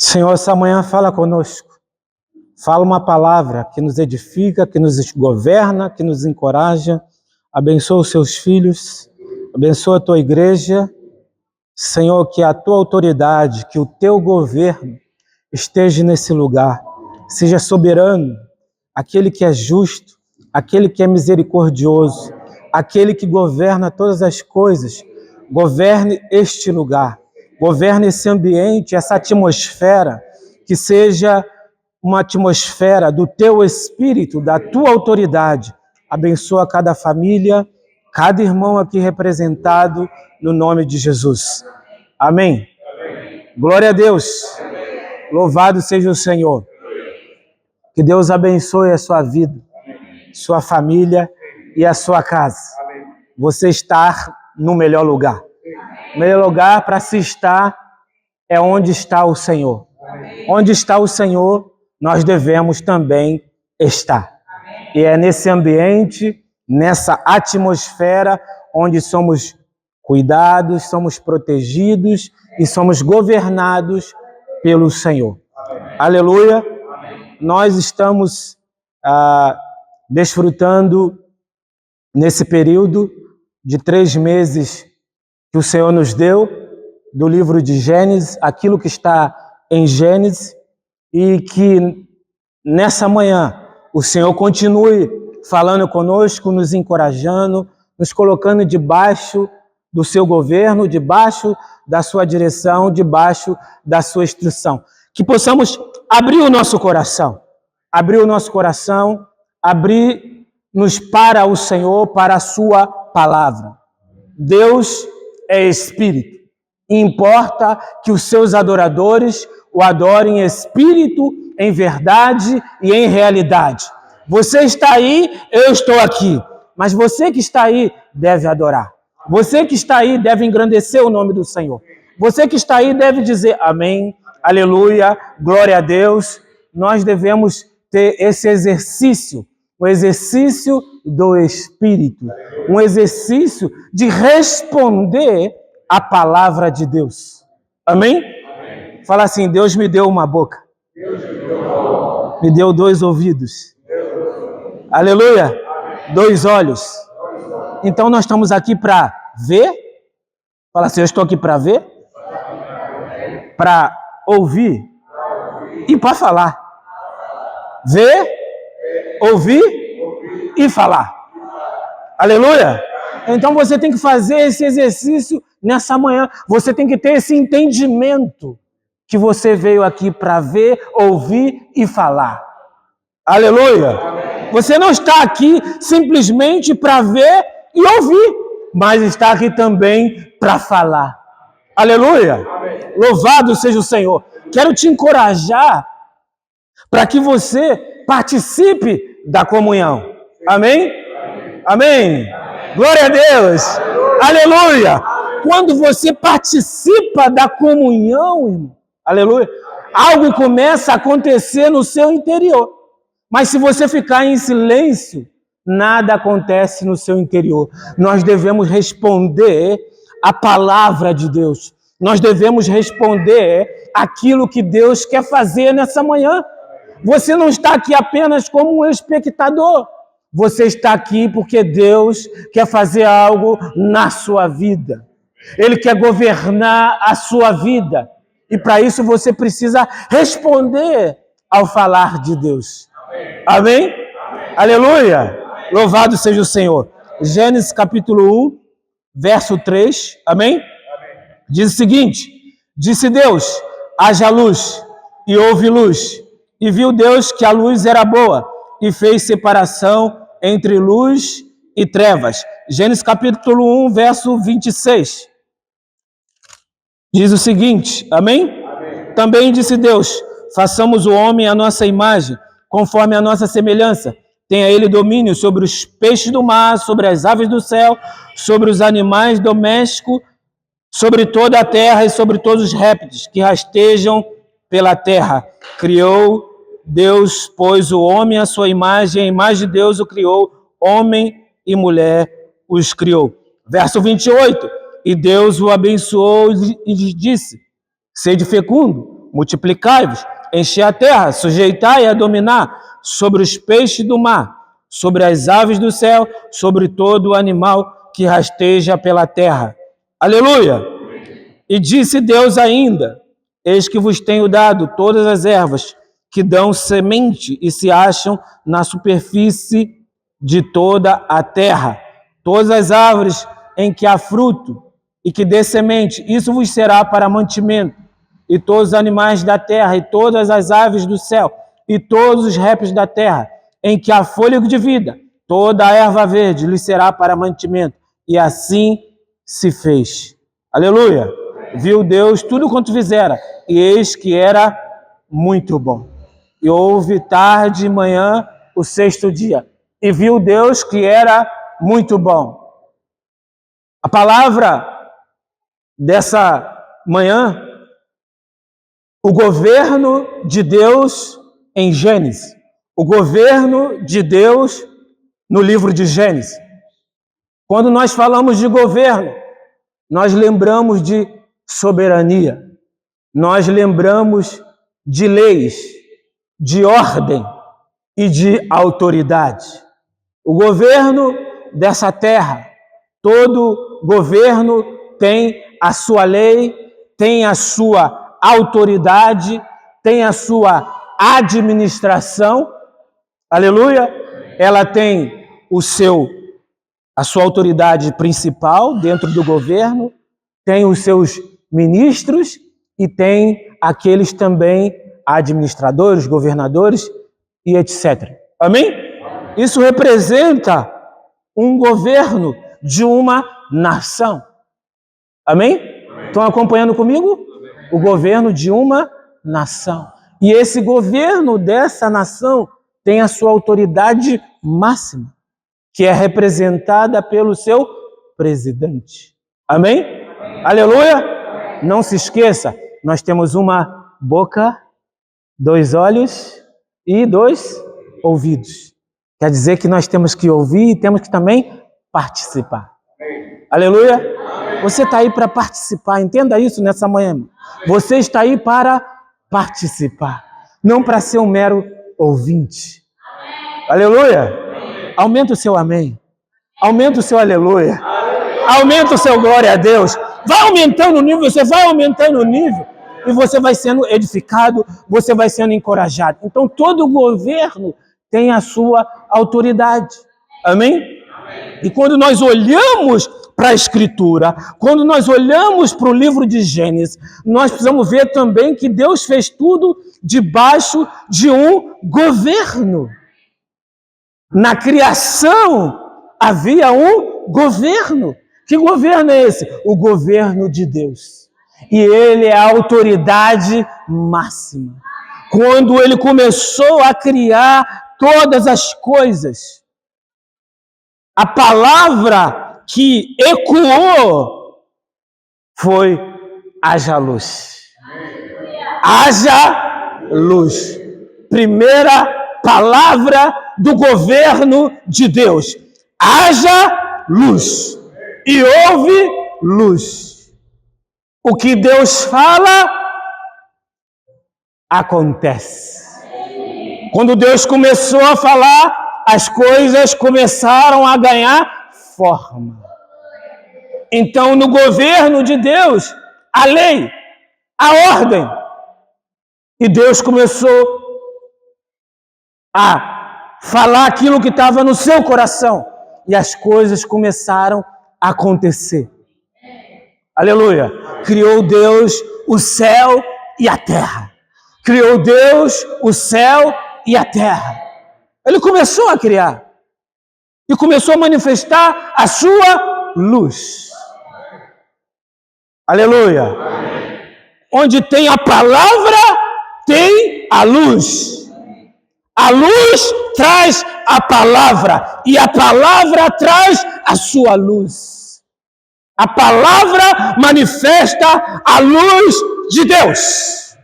Senhor, essa manhã fala conosco. Fala uma palavra que nos edifica, que nos governa, que nos encoraja. Abençoa os seus filhos, abençoa a tua igreja. Senhor, que a tua autoridade, que o teu governo esteja nesse lugar. Seja soberano, aquele que é justo, aquele que é misericordioso, aquele que governa todas as coisas. Governe este lugar, governe esse ambiente, essa atmosfera, que seja uma atmosfera do teu espírito, da tua autoridade. Abençoa cada família, cada irmão aqui representado, no nome de Jesus. Amém. Glória a Deus. Louvado seja o Senhor. Que Deus abençoe a sua vida, sua família e a sua casa. Você está no melhor lugar. O melhor lugar para se estar é onde está o Senhor. Onde está o Senhor, nós devemos também estar. E é nesse ambiente, nessa atmosfera, onde somos cuidados, somos protegidos e somos governados pelo Senhor. Aleluia! Nós estamos desfrutando nesse período de 3 meses que o Senhor nos deu, do livro de Gênesis, aquilo que está em Gênesis, e que nessa manhã o Senhor continue falando conosco, nos encorajando, nos colocando debaixo do seu governo, debaixo da sua direção, debaixo da sua instrução. Que possamos abrir o nosso coração, abrir-nos para o Senhor, para a sua palavra. Deus é Espírito. Importa que os seus adoradores o adorem em espírito, em verdade e em realidade. Você está aí, eu estou aqui. Mas você que está aí deve adorar. Você que está aí deve engrandecer o nome do Senhor. Você que está aí deve dizer amém, aleluia, glória a Deus. Nós devemos ter esse exercício, o exercício do Espírito, um exercício de responder à palavra de Deus. Amém? Amém. Fala assim, Deus me deu uma boca. Me deu 2 ouvidos. Aleluia. Amém. 2 olhos. Então nós estamos aqui para ver. Fala assim, eu estou aqui para ver, para ouvir e para falar. Ver, ouvir e falar. Aleluia. Então você tem que fazer esse exercício nessa manhã. Você tem que ter esse entendimento que você veio aqui para ver, ouvir e falar. Aleluia. Você não está aqui simplesmente para ver e ouvir, mas está aqui também para falar. Aleluia. Louvado seja o Senhor. Quero te encorajar para que você participe da comunhão. Amém? Amém. Glória a Deus! Aleluia! Quando você participa da comunhão, irmão, aleluia, algo começa a acontecer no seu interior. Mas se você ficar em silêncio, nada acontece no seu interior. Nós devemos responder à palavra de Deus. Nós devemos responder aquilo que Deus quer fazer nessa manhã. Você não está aqui apenas como um espectador. Você está aqui porque Deus quer fazer algo na sua vida. Ele quer governar a sua vida. E para isso você precisa responder ao falar de Deus. Amém? Amém? Aleluia! Amém. Louvado seja o Senhor. Gênesis capítulo 1, verso 3. Amém? Amém? Diz o seguinte: disse Deus, haja luz, e houve luz. E viu Deus que a luz era boa, e fez separação entre luz e trevas. Gênesis capítulo 1, verso 26. Diz o seguinte, amém? Amém? Também disse Deus, façamos o homem à nossa imagem, conforme a nossa semelhança. Tenha ele domínio sobre os peixes do mar, sobre as aves do céu, sobre os animais domésticos, sobre toda a terra e sobre todos os répteis que rastejam pela terra. Criou Deus, pois, o homem à sua imagem, a imagem de Deus o criou, homem e mulher os criou. Verso 28, e Deus o abençoou e lhe disse, sede fecundo, multiplicai-vos, enchei a terra, sujeitai a dominar sobre os peixes do mar, sobre as aves do céu, sobre todo o animal que rasteja pela terra. Aleluia! E disse Deus ainda, eis que vos tenho dado todas as ervas que dão semente e se acham na superfície de toda a terra, todas as árvores em que há fruto e que dê semente, isso vos será para mantimento, e todos os animais da terra, e todas as aves do céu, e todos os répteis da terra, em que há fôlego de vida, toda a erva verde lhe será para mantimento. E assim se fez. Aleluia! Viu Deus tudo quanto fizera, e eis que era muito bom. E houve tarde e manhã o sexto dia, e viu Deus que era muito bom. A palavra dessa manhã, o governo de Deus em Gênesis, o governo de Deus no livro de Gênesis. Quando nós falamos de governo, nós lembramos de soberania, nós lembramos de leis, de ordem e de autoridade. O governo dessa terra, todo governo tem a sua lei, tem a sua autoridade, tem a sua administração, aleluia, ela tem a sua autoridade principal dentro do governo, tem os seus ministros e tem aqueles também administradores, governadores e etc. Amém? Isso representa um governo de uma nação. Amém? Estão acompanhando comigo? O governo de uma nação. E esse governo dessa nação tem a sua autoridade máxima, que é representada pelo seu presidente. Amém? Aleluia? Não se esqueça, nós temos uma boca, 2 olhos e 2 ouvidos. Quer dizer que nós temos que ouvir e temos que também participar. Aleluia? Você está aí para participar, entenda isso nessa manhã. Você está aí para participar, não para ser um mero ouvinte. Aleluia? Aumenta o seu amém. Aumenta o seu aleluia. Aumenta o seu glória a Deus. Vai aumentando o nível, você vai aumentando o nível. E você vai sendo edificado, você vai sendo encorajado. Então, todo governo tem a sua autoridade. Amém? E quando nós olhamos para a Escritura, quando nós olhamos para o livro de Gênesis, nós precisamos ver também que Deus fez tudo debaixo de um governo. Na criação havia um governo. Que governo é esse? O governo de Deus. E ele é a autoridade máxima. Quando ele começou a criar todas as coisas, a palavra que ecoou foi: haja luz. Haja luz. Primeira palavra do governo de Deus. Haja luz. E houve luz. O que Deus fala, acontece. Quando Deus começou a falar, as coisas começaram a ganhar forma. Então, no governo de Deus, a lei, a ordem. E Deus começou a falar aquilo que estava no seu coração. E as coisas começaram a acontecer. Aleluia. Criou Deus o céu e a terra. Criou Deus o céu e a terra. Ele começou a criar. E começou a manifestar a sua luz. Aleluia. Onde tem a palavra, tem a luz. A luz traz a palavra. E a palavra traz a sua luz. A palavra manifesta a luz de Deus.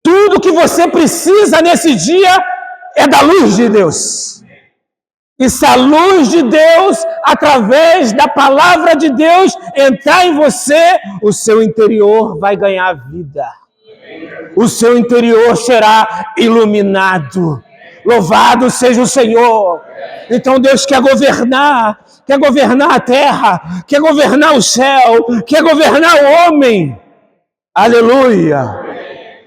Tudo que você precisa nesse dia é da luz de Deus. E se a luz de Deus, através da palavra de Deus, entrar em você, o seu interior vai ganhar vida. O seu interior será iluminado. Louvado seja o Senhor. Então Deus quer governar a terra, quer governar o céu, quer governar o homem. Aleluia.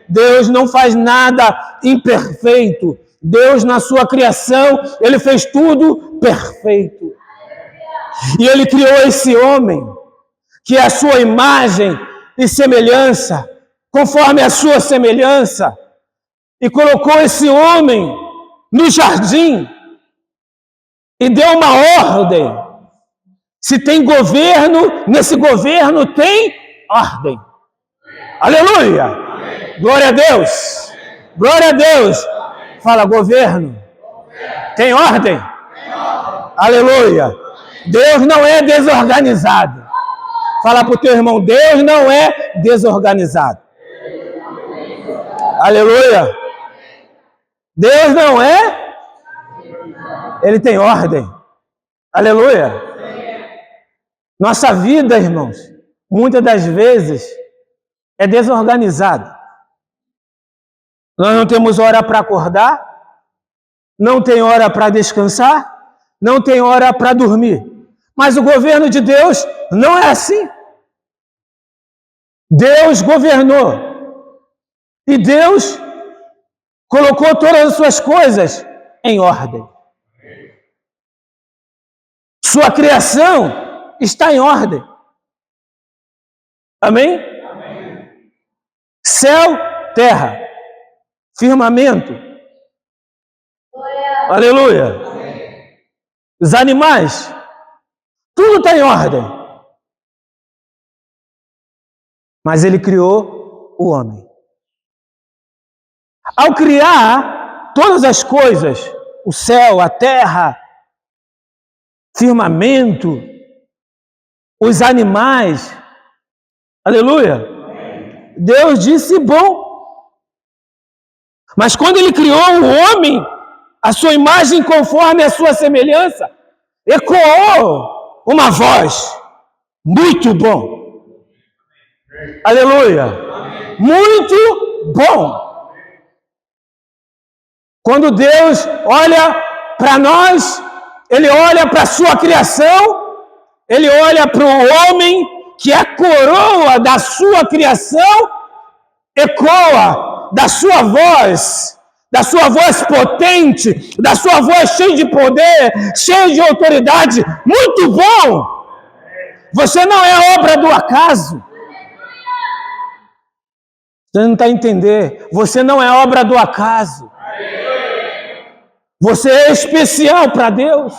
Deus não faz nada imperfeito. Deus, na sua criação, Ele fez tudo perfeito. E Ele criou esse homem, que é a sua imagem e semelhança, conforme a sua semelhança, e colocou esse homem no jardim e deu uma ordem. Se tem governo, nesse governo tem ordem. Aleluia! Glória a Deus! Glória a Deus! Fala, governo. Tem ordem? Aleluia! Deus não é desorganizado. Fala para o teu irmão, Deus não é desorganizado. Aleluia! Deus não é, Ele tem ordem. Aleluia! Nossa vida, irmãos, muitas das vezes é desorganizada. Nós não temos hora para acordar, não tem hora para descansar, não tem hora para dormir. Mas o governo de Deus não é assim. Deus governou e Deus colocou todas as suas coisas em ordem. Sua criação está em ordem. Amém? Céu, terra, firmamento. Aleluia. Os animais, tudo está em ordem. Mas Ele criou o homem. Ao criar todas as coisas, o céu, a terra, firmamento, os animais, aleluia, Deus disse bom. Mas quando Ele criou o homem, a sua imagem conforme a sua semelhança, ecoou uma voz, muito bom. Aleluia, muito bom. Quando Deus olha para nós, Ele olha para a sua criação, Ele olha para o homem, que é a coroa da sua criação, ecoa da sua voz potente, da sua voz cheia de poder, cheia de autoridade. Muito bom! Você não é obra do acaso. Você não está entendendo. Você não é obra do acaso. Você é especial para Deus.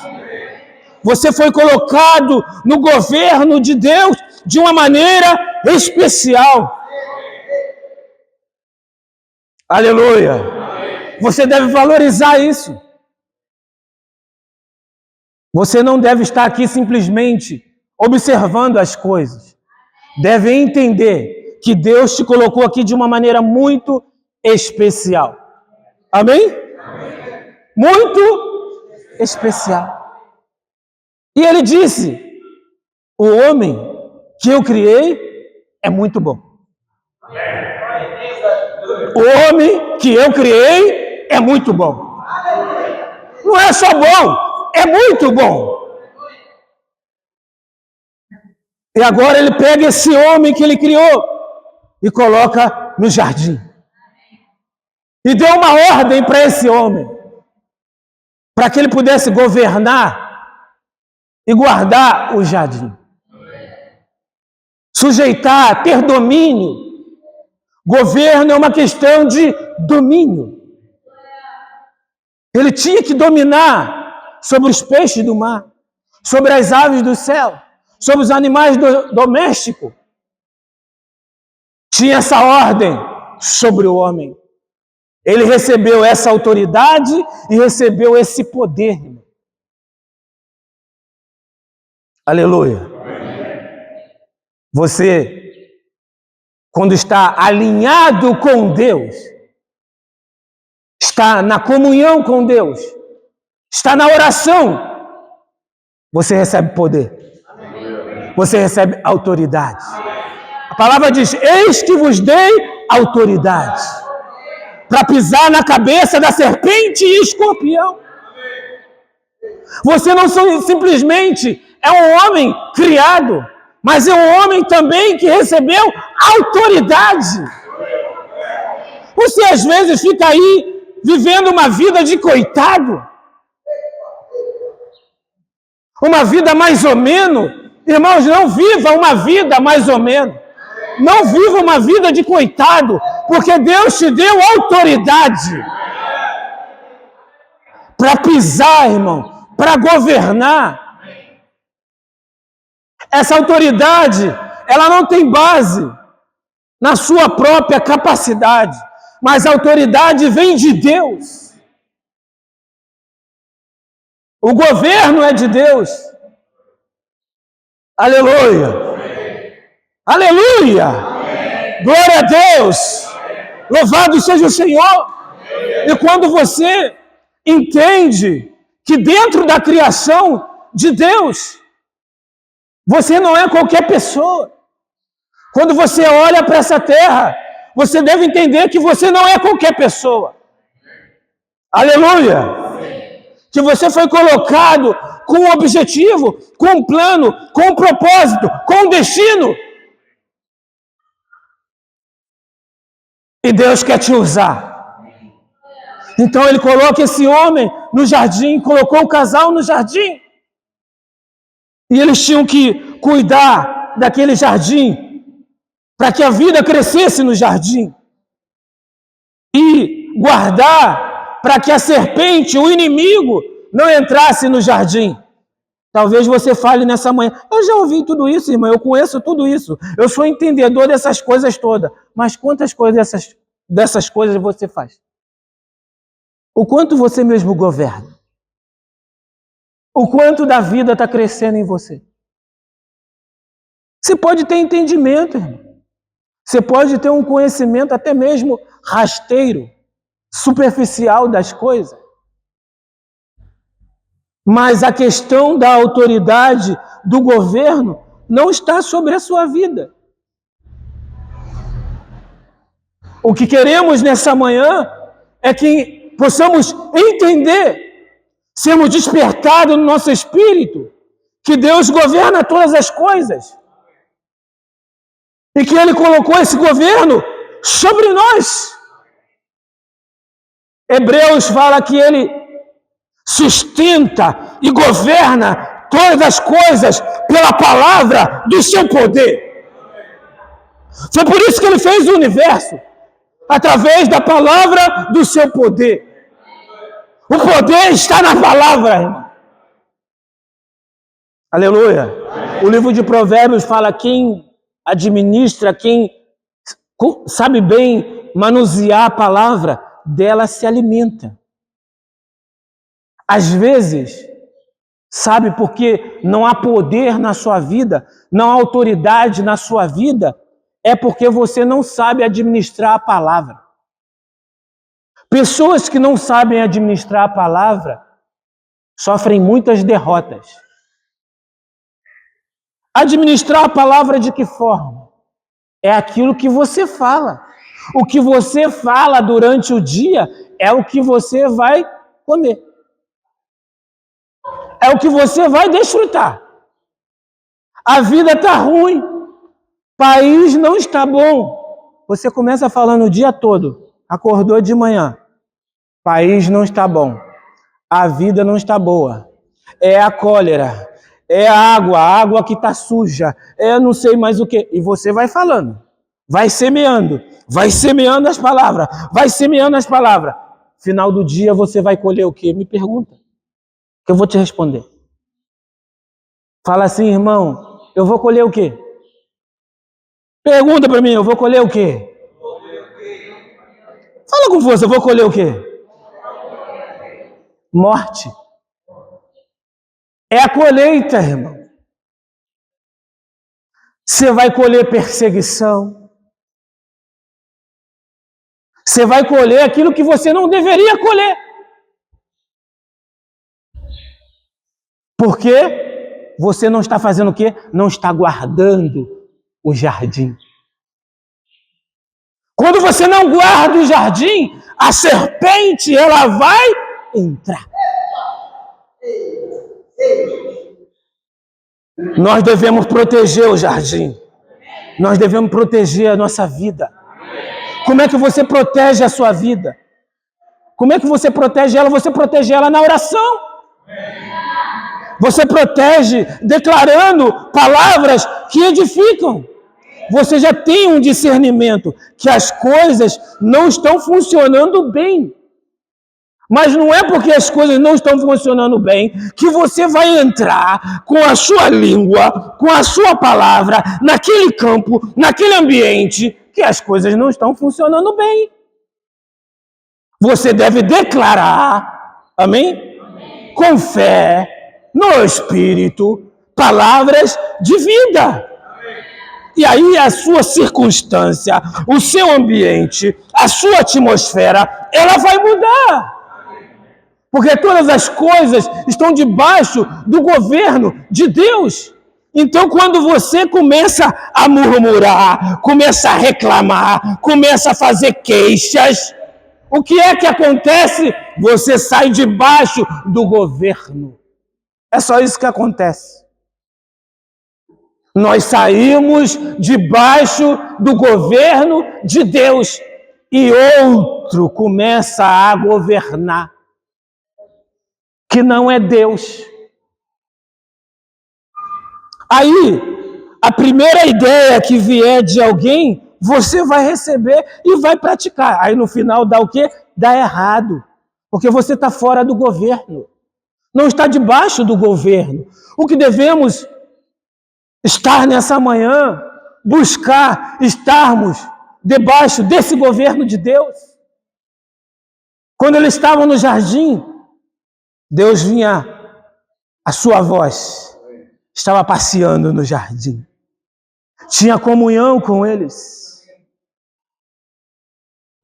Você foi colocado no governo de Deus de uma maneira especial. Aleluia. Você deve valorizar isso. Você não deve estar aqui simplesmente observando as coisas. Deve entender que Deus te colocou aqui de uma maneira muito especial. Amém? Muito especial. E Ele disse: o homem que eu criei é muito bom. O homem que eu criei é muito bom. Não é só bom, é muito bom. E agora Ele pega esse homem que Ele criou e coloca no jardim. E deu uma ordem para esse homem, para que ele pudesse governar e guardar o jardim. Sujeitar, ter domínio. Governo é uma questão de domínio. Ele tinha que dominar sobre os peixes do mar, sobre as aves do céu, sobre os animais domésticos. Tinha essa ordem sobre o homem. Ele recebeu essa autoridade e recebeu esse poder. Aleluia. Você, quando está alinhado com Deus, está na comunhão com Deus, está na oração, você recebe poder. Você recebe autoridade. A palavra diz: eis que vos dei autoridade para pisar na cabeça da serpente e escorpião. Você não simplesmente é um homem criado, mas é um homem também que recebeu autoridade. Você às vezes fica aí vivendo uma vida de coitado, uma vida mais ou menos. Irmãos, não viva uma vida mais ou menos. Não viva uma vida de coitado, porque Deus te deu autoridade para pisar, irmão, para governar. Essa autoridade, ela não tem base na sua própria capacidade, mas a autoridade vem de Deus. O governo é de Deus. Aleluia! Aleluia! Glória a Deus! Louvado seja o Senhor! E quando você entende que dentro da criação de Deus, você não é qualquer pessoa. Quando você olha para essa terra, você deve entender que você não é qualquer pessoa. Aleluia! Que você foi colocado com um objetivo, com um plano, com um propósito, com um destino. E Deus quer te usar. Então ele coloca esse homem no jardim, colocou o casal no jardim. E eles tinham que cuidar daquele jardim, para que a vida crescesse no jardim. E guardar para que a serpente, o inimigo, não entrasse no jardim. Talvez você fale nessa manhã: eu já ouvi tudo isso, irmão, eu conheço tudo isso, eu sou entendedor dessas coisas todas. Mas quantas coisas dessas coisas você faz? O quanto você mesmo governa? O quanto da vida está crescendo em você? Você pode ter entendimento, irmão. Você pode ter um conhecimento até mesmo rasteiro, superficial das coisas. Mas a questão da autoridade do governo não está sobre a sua vida. O que queremos nessa manhã é que possamos entender, sermos despertados no nosso espírito, que Deus governa todas as coisas. E que Ele colocou esse governo sobre nós. Hebreus fala que Ele sustenta e governa todas as coisas pela palavra do seu poder. Foi por isso que Ele fez o universo, através da palavra do seu poder. O poder está na palavra, irmão. Aleluia. O livro de Provérbios fala: quem administra, quem sabe bem manusear a palavra, dela se alimenta. Às vezes, sabe por que não há poder na sua vida, não há autoridade na sua vida? É porque você não sabe administrar a palavra. Pessoas que não sabem administrar a palavra sofrem muitas derrotas. Administrar a palavra de que forma? É aquilo que você fala. O que você fala durante o dia é o que você vai comer. É o que você vai desfrutar. A vida está ruim. País não está bom. Você começa falando o dia todo. Acordou de manhã. País não está bom. A vida não está boa. É a cólera. É a água que está suja. É não sei mais o que. E você vai falando. Vai semeando as palavras. Vai semeando as palavras. Final do dia você vai colher o quê? Me pergunta. Que eu vou te responder. Fala assim: irmão, eu vou colher o quê? Pergunta para mim: eu vou colher o quê? Fala com força: eu vou colher o quê? Morte. É a colheita, irmão. Você vai colher perseguição. Você vai colher aquilo que você não deveria colher. Por quê? Você não está fazendo o quê? Não está guardando o jardim. Quando você não guarda o jardim, a serpente, ela vai entrar. Nós devemos proteger o jardim. Nós devemos proteger a nossa vida. Como é que você protege a sua vida? Como é que você protege ela? Você protege ela na oração. Você protege declarando palavras que edificam. Você já tem um discernimento que as coisas não estão funcionando bem. Mas não é porque as coisas não estão funcionando bem que você vai entrar com a sua língua, com a sua palavra, naquele campo, naquele ambiente, que as coisas não estão funcionando bem. Você deve declarar, amém? Com fé, no Espírito, palavras de vida. E aí a sua circunstância, o seu ambiente, a sua atmosfera, ela vai mudar. Porque todas as coisas estão debaixo do governo de Deus. Então, quando você começa a murmurar, começa a reclamar, começa a fazer queixas, o que é que acontece? Você sai debaixo do governo. É só isso que acontece. Nós saímos debaixo do governo de Deus e outro começa a governar, que não é Deus. Aí, a primeira ideia que vier de alguém, você vai receber e vai praticar. Aí no final dá o quê? Dá errado, porque você está fora do governo, não está debaixo do governo. O que devemos estar nessa manhã, buscar estarmos debaixo desse governo de Deus. Quando eles estavam no jardim, Deus vinha, a sua voz estava passeando no jardim, tinha comunhão com eles.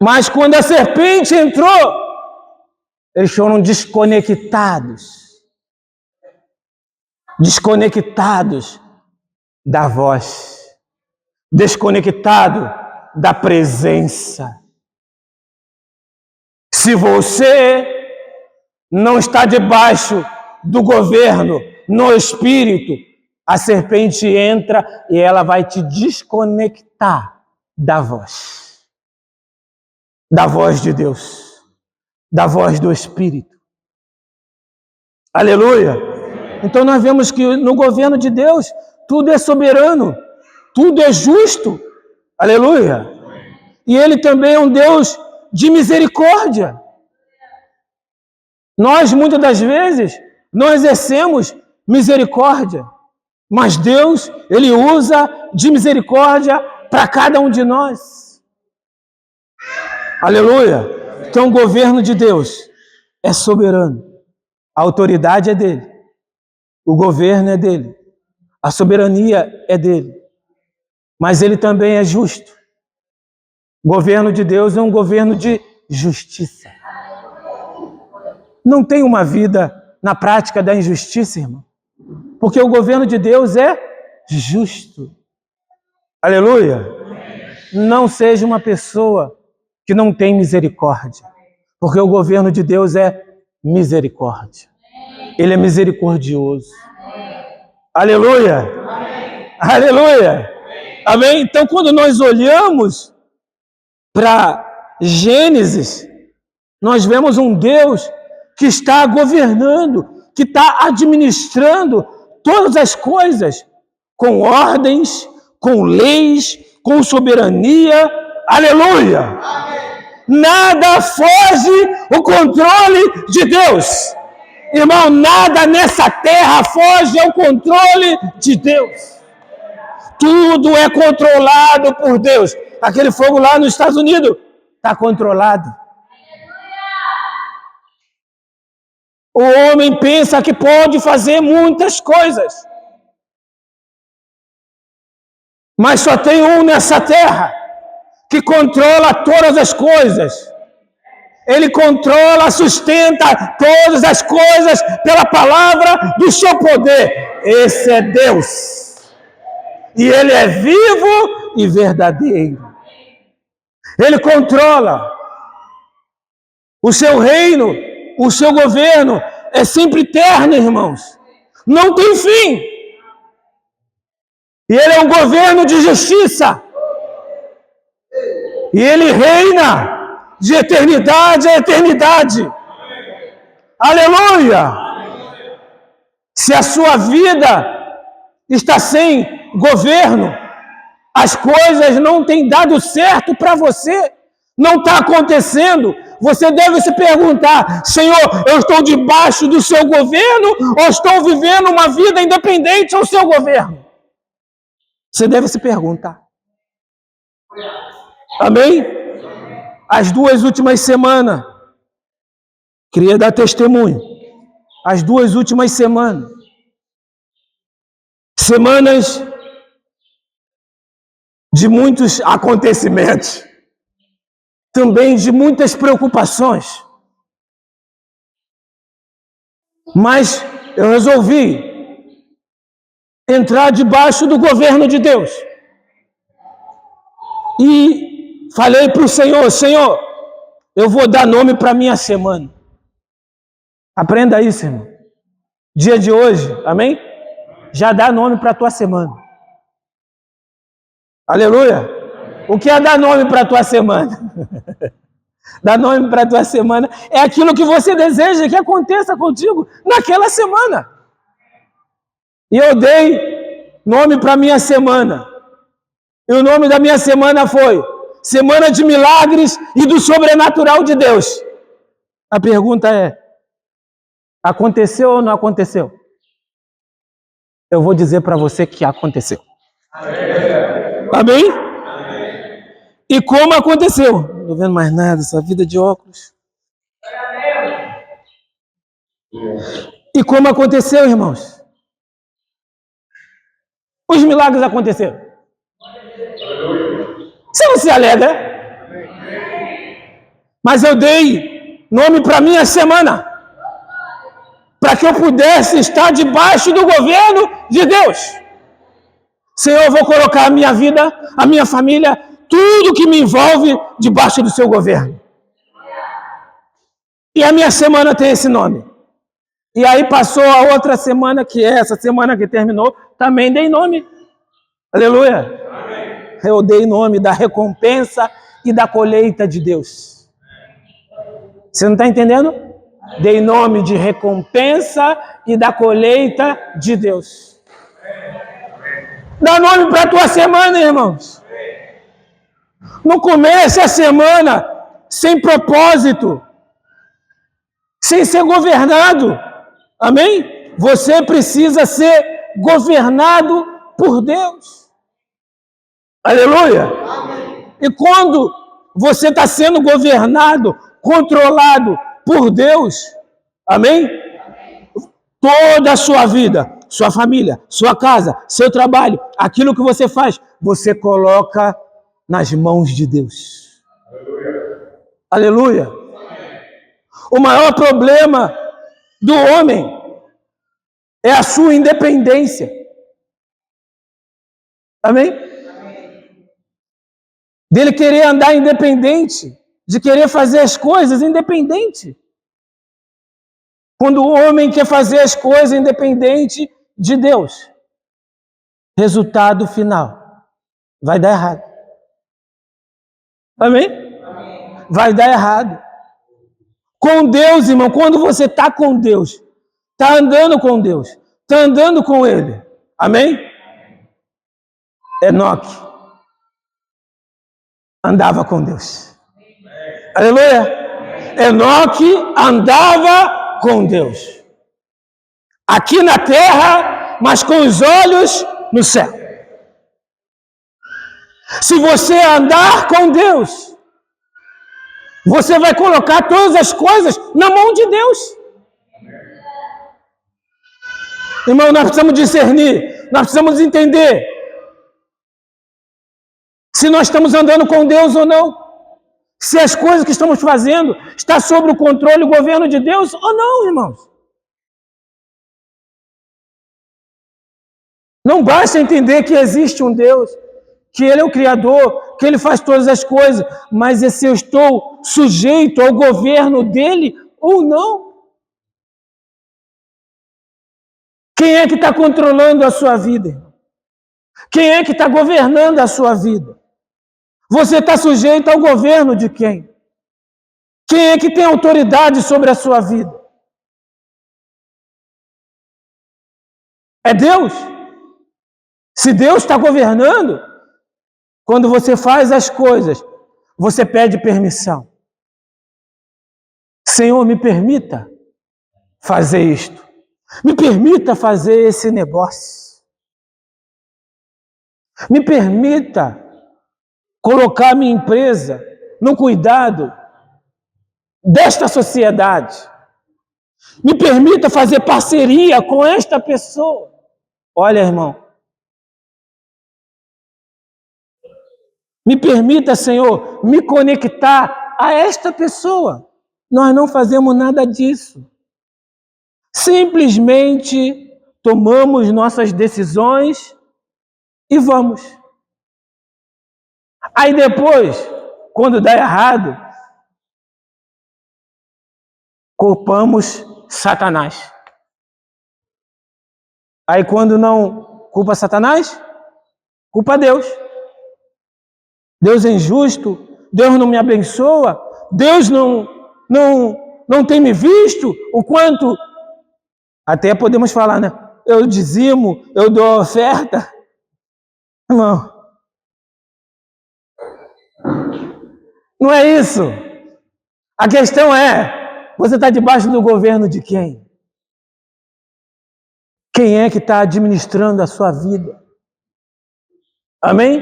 Mas quando a serpente entrou, eles foram desconectados da voz, desconectado da presença. Se você não está debaixo do governo, no Espírito, a serpente entra e ela vai te desconectar da voz de Deus, da voz do Espírito. Aleluia! Então nós vemos que no governo de Deus, tudo é soberano, tudo é justo. Aleluia! E Ele também é um Deus de misericórdia. Nós, muitas das vezes, não exercemos misericórdia, mas Deus, Ele usa de misericórdia para cada um de nós. Aleluia! Então o governo de Deus é soberano. A autoridade é dele. O governo é dele. A soberania é dele. Mas ele também é justo. O governo de Deus é um governo de justiça. Não tem uma vida na prática da injustiça, irmão. Porque o governo de Deus é justo. Aleluia! Não seja uma pessoa que não tem misericórdia. Porque o governo de Deus é misericórdia. Ele é misericordioso. Aleluia! Aleluia! Amém? Então, quando nós olhamos para Gênesis, nós vemos um Deus que está governando, que está administrando todas as coisas, com ordens, com leis, com soberania. Aleluia! Amém. Nada foge o controle de Deus. Irmão, nada nessa terra foge ao controle de Deus. Tudo é controlado por Deus. Aquele fogo lá nos Estados Unidos está controlado. O homem pensa que pode fazer muitas coisas, mas só tem um nessa terra que controla todas as coisas. Ele controla, sustenta todas as coisas pela palavra do seu poder. Esse é Deus. E Ele é vivo e verdadeiro. Ele controla. O seu reino, o seu governo é sempre eterno, irmãos. Não tem fim. E ele é um governo de justiça. E ele reina de eternidade a eternidade. Aleluia! Se a sua vida está sem governo, as coisas não têm dado certo para você, não está acontecendo, você deve se perguntar: Senhor, eu estou debaixo do seu governo ou estou vivendo uma vida independente ao seu governo? Você deve se perguntar. Amém? As 2 últimas semanas, queria dar testemunho. As 2 últimas semanas, semanas de muitos acontecimentos, também de muitas preocupações. Mas eu resolvi entrar debaixo do governo de Deus. E falei para o Senhor: Senhor, eu vou dar nome para a minha semana. Aprenda isso, irmão. Dia de hoje, amém? Já dá nome para a tua semana. Aleluia! O que é dar nome para a tua semana? Dar nome para a tua semana é aquilo que você deseja que aconteça contigo naquela semana. E eu dei nome para a minha semana. E o nome da minha semana foi Semana de Milagres e do Sobrenatural de Deus. A pergunta é: aconteceu ou não aconteceu? Eu vou dizer para você que aconteceu. Amém? E como aconteceu? Não estou vendo mais nada, essa vida de óculos. E como aconteceu, irmãos? Os milagres aconteceram. Você não se alegra? Mas eu dei nome para minha semana, para que eu pudesse estar debaixo do governo de Deus. Senhor, eu vou colocar a minha vida, a minha família, tudo que me envolve debaixo do seu governo. E a minha semana tem esse nome. E aí passou a outra semana, que é essa semana que terminou, também dei nome. Aleluia. Amém. Eu dei nome da recompensa e da colheita de Deus. Você não está entendendo? Dei nome de recompensa e da colheita de Deus. Dá nome para a tua semana, irmãos. Não comece a semana sem propósito, sem ser governado. Amém? Você precisa ser governado por Deus. Aleluia! Amém. E quando você está sendo governado, controlado por Deus, amém? Toda a sua vida, sua família, sua casa, seu trabalho, aquilo que você faz, você coloca nas mãos de Deus. Aleluia! Aleluia. O maior problema do homem é a sua independência. Amém? Dele querer andar independente, de querer fazer as coisas independente. Quando o homem quer fazer as coisas independente de Deus, resultado final, vai dar errado. Amém? Vai dar errado. Com Deus, irmão, quando você está com Deus, está andando com Deus, está andando com Ele. Amém? Enoque andava com Deus. Aleluia! Enoque andava com Deus. Aqui na terra, mas com os olhos no céu. Se você andar com Deus, você vai colocar todas as coisas na mão de Deus. Irmão, nós precisamos discernir, nós precisamos entender se nós estamos andando com Deus ou não. Se as coisas que estamos fazendo estão sob o controle e o governo de Deus ou não, irmãos. Não basta entender que existe um Deus, que Ele é o Criador, que Ele faz todas as coisas, mas é se eu estou sujeito ao governo dEle ou não. Quem é que está controlando a sua vida? Quem é que está governando a sua vida? Você está sujeito ao governo de quem? Quem é que tem autoridade sobre a sua vida? É Deus? Se Deus está governando, quando você faz as coisas, você pede permissão. Senhor, me permita fazer isto. Me permita fazer esse negócio. Me permita colocar minha empresa no cuidado desta sociedade. Me permita fazer parceria com esta pessoa. Olha, irmão. Me permita, Senhor, me conectar a esta pessoa. Nós não fazemos nada disso. Simplesmente tomamos nossas decisões e vamos. Aí depois, quando dá errado, culpamos Satanás. Aí quando não culpa Satanás, culpa Deus. Deus é injusto, Deus não me abençoa, Deus não tem me visto o quanto. Até podemos falar, né? Eu dizimo, eu dou oferta. Irmão, não é isso. A questão é, você está debaixo do governo de quem? Quem é que está administrando a sua vida? Amém?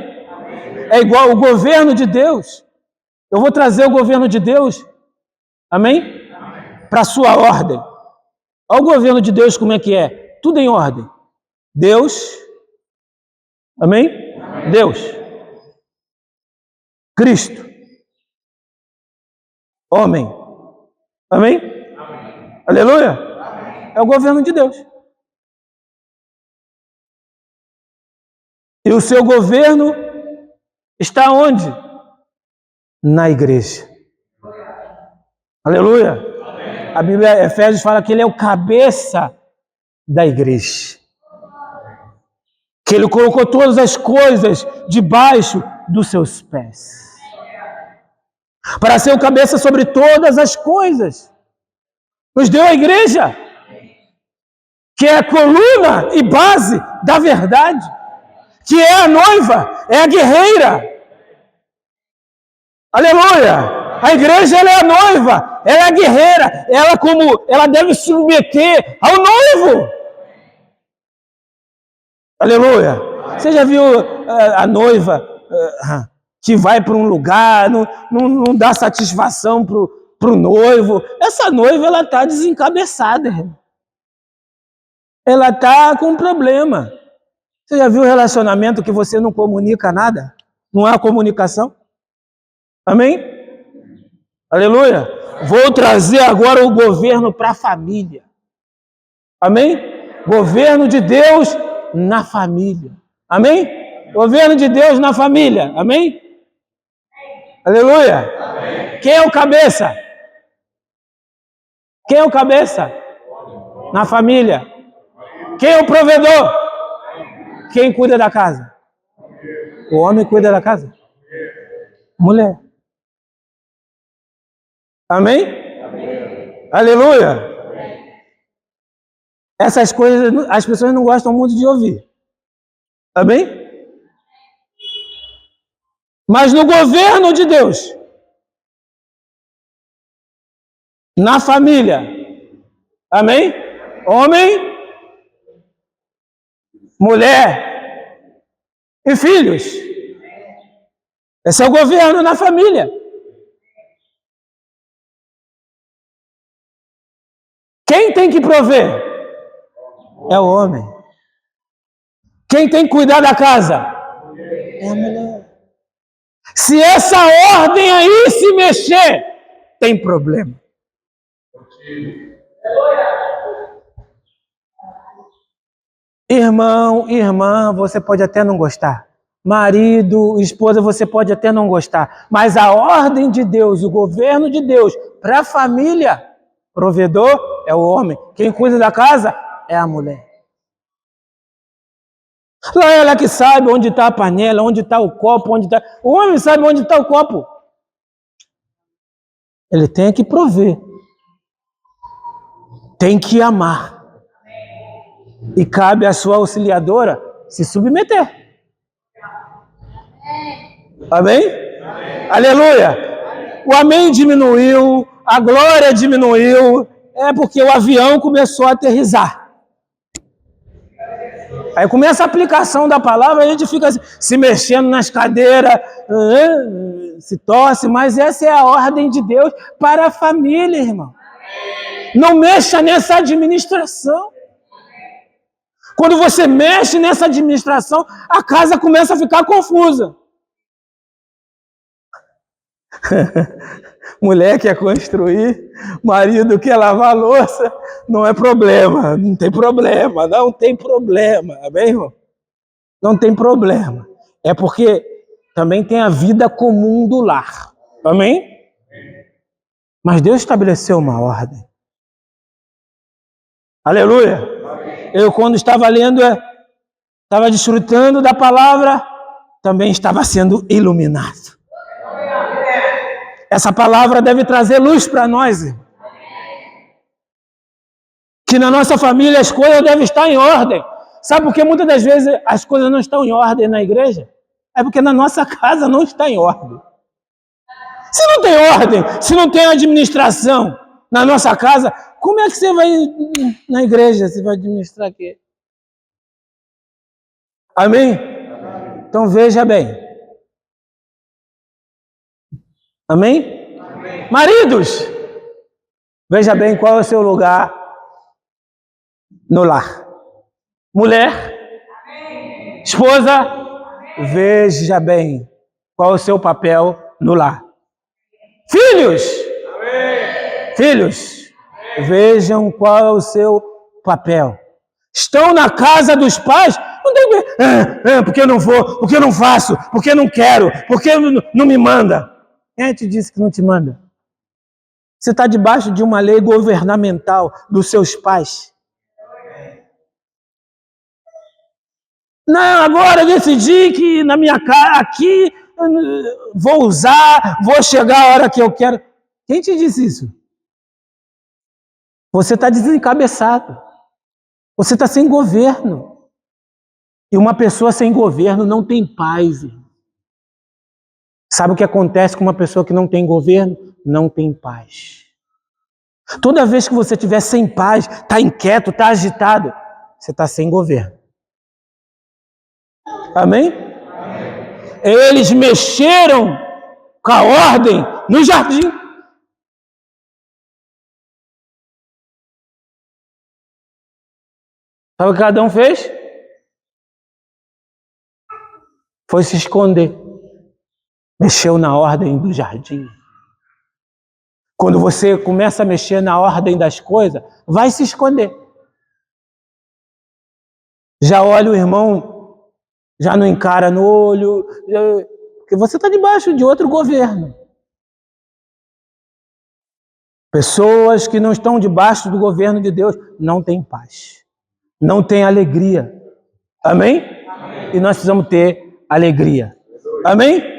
É igual o governo de Deus. Eu vou trazer o governo de Deus, amém? Para a sua ordem. Olha o governo de Deus como é que é. Tudo em ordem. Deus, amém? Deus. Cristo. Homem. Amém? Aleluia? É o governo de Deus. E o seu governo está onde? Na igreja. Aleluia? A Bíblia, Efésios, fala que ele é o cabeça da igreja. Que ele colocou todas as coisas debaixo dos seus pés. Para ser o cabeça sobre todas as coisas. Nos deu a igreja, que é a coluna e base da verdade. Que é a noiva, é a guerreira. Aleluia! A igreja ela é a noiva, ela é a guerreira, ela deve se submeter ao noivo. Aleluia! Você já viu a noiva que vai para um lugar, não dá satisfação para o noivo? Essa noiva ela está desencabeçada, irmão. Ela está com um problema. Você já viu um relacionamento que você não comunica nada? Não há comunicação? Amém? Aleluia. Vou trazer agora o governo para a família. Amém? Governo de Deus na família. Amém? Governo de Deus na família. Amém? Aleluia. Amém. Quem é o cabeça? Quem é o cabeça? Na família. Quem é o provedor? Quem cuida da casa? O homem cuida da casa? Mulher. Amém? Amém? Aleluia! Amém. Essas coisas as pessoas não gostam muito de ouvir. Amém? Mas no governo de Deus, na família, amém? Homem, mulher e filhos. Esse é o governo na família. Quem tem que prover? É o homem. Quem tem que cuidar da casa? É a mulher. Se essa ordem aí se mexer, tem problema. Irmão, irmã, você pode até não gostar, marido, esposa, você pode até não gostar, mas a ordem de Deus, o governo de Deus para a família, provedor é o homem. Quem cuida da casa é a mulher. Lá ela que sabe onde está a panela, onde está o copo, onde está... O homem sabe onde está o copo. Ele tem que prover. Tem que amar. E cabe à sua auxiliadora se submeter. Amém? Amém. Aleluia! O amém diminuiu, a glória diminuiu, é porque o avião começou a aterrissar. Aí começa a aplicação da palavra, a gente fica se mexendo nas cadeiras, se torce, mas essa é a ordem de Deus para a família, irmão. Não mexa nessa administração. Quando você mexe nessa administração, a casa começa a ficar confusa. Mulher quer construir, marido quer lavar a louça, não é problema, não tem problema, não tem problema, amém, irmão? Não tem problema, é porque também tem a vida comum do lar, amém? Mas Deus estabeleceu uma ordem, aleluia. Eu quando estava lendo, estava desfrutando da palavra, também estava sendo iluminado. Essa palavra deve trazer luz para nós, irmão. Que na nossa família as coisas devem estar em ordem. Sabe por que muitas das vezes as coisas não estão em ordem na igreja? É porque na nossa casa não está em ordem. Se não tem ordem, se não tem administração na nossa casa, como é que você vai na igreja? Você vai administrar quê? Amém? Então veja bem. Amém? Amém? Maridos, veja bem qual é o seu lugar no lar. Mulher, amém. Esposa, amém. Veja bem qual é o seu papel no lar. Filhos, amém. Filhos, amém. Vejam qual é o seu papel. Estão na casa dos pais, não tem porque eu não vou, porque eu não faço, porque eu não quero, porque não me manda. Quem te disse que não te manda? Você está debaixo de uma lei governamental dos seus pais. Não, agora eu decidi que na minha casa, aqui, vou usar, vou chegar a hora que eu quero. Quem te disse isso? Você está desencabeçado. Você está sem governo. E uma pessoa sem governo não tem paz, irmão. Sabe o que acontece com uma pessoa que não tem governo? Não tem paz. Toda vez que você estiver sem paz, está inquieto, está agitado, você está sem governo. Amém? Amém? Eles mexeram com a ordem no jardim. Sabe o que cada um fez? Foi se esconder. Mexeu na ordem do jardim. Quando você começa a mexer na ordem das coisas, vai se esconder. Já olha o irmão, já não encara no olho, porque você está debaixo de outro governo. Pessoas que não estão debaixo do governo de Deus não têm paz, não têm alegria. Amém? Amém. E nós precisamos ter alegria. Amém?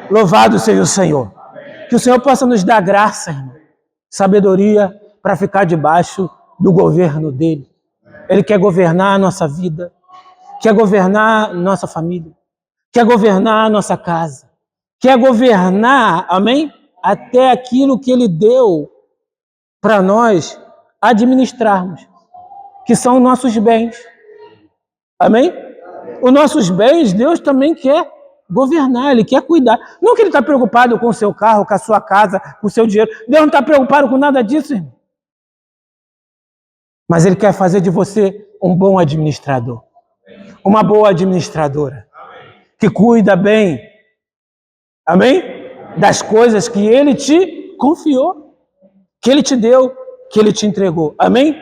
Louvado seja o Senhor. Que o Senhor possa nos dar graça, irmão, sabedoria para ficar debaixo do governo dele. Ele quer governar a nossa vida, quer governar nossa família, quer governar a nossa casa, quer governar, amém? Até aquilo que ele deu para nós administrarmos, que são nossos bens. Amém? Os nossos bens, Deus também quer governar, Ele quer cuidar. Não que Ele está preocupado com o seu carro, com a sua casa, com o seu dinheiro. Deus não está preocupado com nada disso, irmão. Mas Ele quer fazer de você um bom administrador, uma boa administradora, que cuida bem, amém? Das coisas que Ele te confiou, que Ele te deu, que Ele te entregou, amém?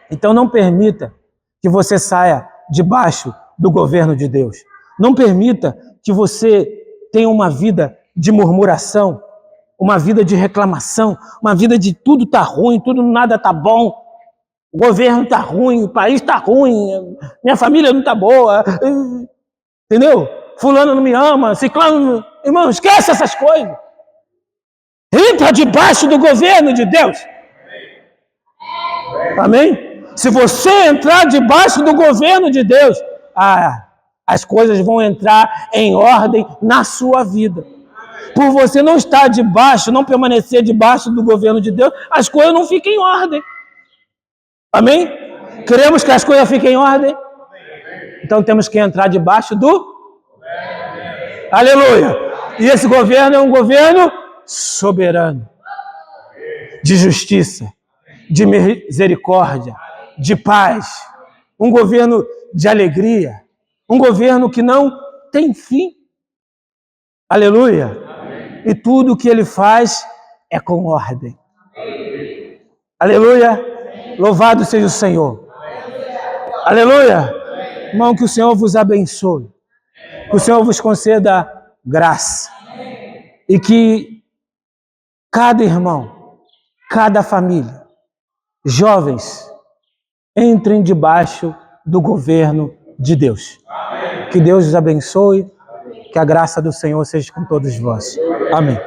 Então não permita que você saia debaixo do governo de Deus. Não permita que você tenha uma vida de murmuração, uma vida de reclamação, uma vida de tudo tá ruim, tudo nada tá bom, o governo tá ruim, o país tá ruim, minha família não tá boa, entendeu? Fulano não me ama, ciclano... Irmão, esquece essas coisas. Entra debaixo do governo de Deus. Amém? Se você entrar debaixo do governo de Deus, as coisas vão entrar em ordem na sua vida. Por você não estar debaixo, não permanecer debaixo do governo de Deus, as coisas não ficam em ordem. Amém? Queremos que as coisas fiquem em ordem? Então temos que entrar debaixo do... Aleluia! E esse governo é um governo soberano, de justiça, de misericórdia, de paz, um governo de alegria, um governo que não tem fim. Aleluia! E tudo o que ele faz é com ordem. Aleluia! Louvado seja o Senhor. Aleluia! Irmão, que o Senhor vos abençoe. Que o Senhor vos conceda graça. E que cada irmão, cada família, jovens, entrem debaixo do governo de Deus. Que Deus os abençoe. Que a graça do Senhor seja com todos vós. Amém.